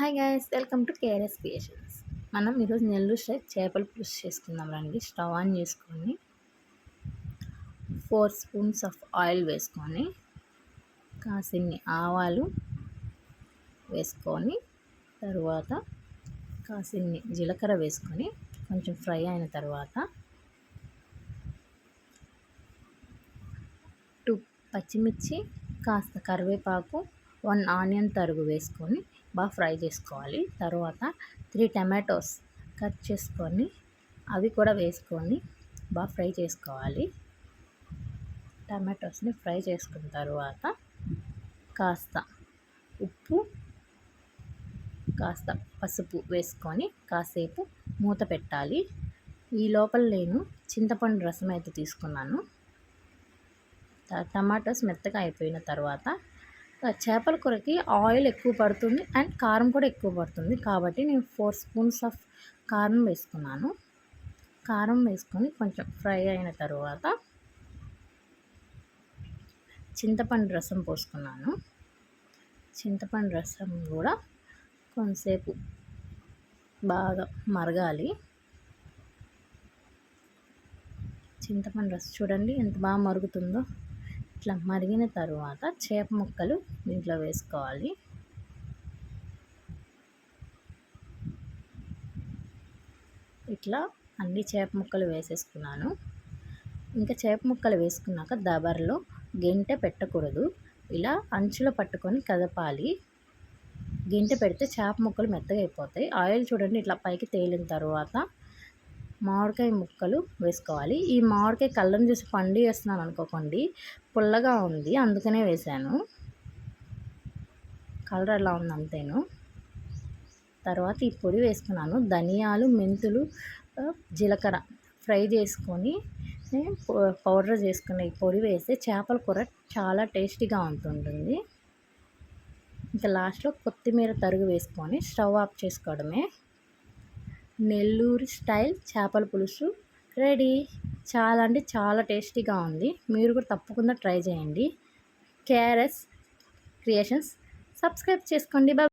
Hi guys, welcome to KRs creations. మనం ఈరోజు Nellore style చేపల పులుసు చేసుకుందాం రండి. స్టవ్ ఆన్ చేసుకొని 4 స్పూన్స్ ఆఫ్ ఆయిల్ వేసుకొని కాసిన్ని ఆవాలు వేసుకొని తరువాత కాసిన్ని జీలకర్ర వేసుకొని కొంచెం ఫ్రై అయిన తర్వాత 2 పచ్చిమిర్చి, కాస్త కరివేపాకు, 1 ఆనియన్ తరుగు వేసుకొని బాగా ఫ్రై చేసుకోవాలి. తర్వాత 3 టమాటోస్ కట్ చేసుకొని అవి కూడా వేసుకొని బాగా ఫ్రై చేసుకోవాలి. టమాటోస్ని ఫ్రై చేసుకున్న తర్వాత కాస్త ఉప్పు, కాస్త పసుపు వేసుకొని కాసేపు మూత పెట్టాలి. ఈ లోపల నేను చింతపండు రసం అయితే తీసుకున్నాను. టమాటోస్ మెత్తగా అయిపోయిన తర్వాత చేపల కూరకి ఆయిల్ ఎక్కువ పడుతుంది అండ్ కారం కూడా ఎక్కువ పడుతుంది కాబట్టి నేను 4 స్పూన్స్ ఆఫ్ కారం వేసుకున్నాను. కారం వేసుకొని కొంచెం ఫ్రై అయిన తర్వాత చింతపండు రసం పోసుకున్నాను. చింతపండు రసం కూడా కొంతసేపు బాగా మరగాలి. చింతపండు రసం చూడండి ఎంత బాగా మరుగుతుందో. ఇట్లా మరిగిన తర్వాత చేప ముక్కలు దీంట్లో వేసుకోవాలి. ఇట్లా అన్ని చేప ముక్కలు వేసేసుకున్నాను. ఇంకా చేప ముక్కలు వేసుకున్నాక దబర్లో గెంటె పెట్టకూడదు, ఇలా అంచులో పట్టుకొని కదపాలి. గెంటె పెడితే చేప ముక్కలు మెత్తగా అయిపోతాయి. ఆయిల్ చూడండి ఇట్లా పైకి తేలిన తర్వాత మామిడికాయ ముక్కలు వేసుకోవాలి. ఈ మామిడికాయ కళ్ళను చూసి పండు వేస్తున్నాను అనుకోకండి, పుల్లగా ఉంది అందుకనే వేసాను. కలర్ ఎలా ఉంది అంతేను. తర్వాత ఈ పొడి వేసుకున్నాను. ధనియాలు, మెంతులు, జీలకర్ర ఫ్రై చేసుకొని పౌడర్ చేసుకున్న ఈ పొడి వేస్తే చేపల కూర చాలా టేస్టీగా ఉంటుంటుంది. ఇంకా లాస్ట్లో కొత్తిమీర తరుగు వేసుకొని స్టవ్ ఆఫ్ చేసుకోవడమే. నెల్లూరు స్టైల్ చేపల పులుసు రెడీ. చాలా అంటే చాలా టేస్టీగా ఉంది. మీరు కూడా తప్పకుండా ట్రై చేయండి. కేఆర్ఎస్ క్రియేషన్స్ సబ్స్క్రైబ్ చేసుకోండి.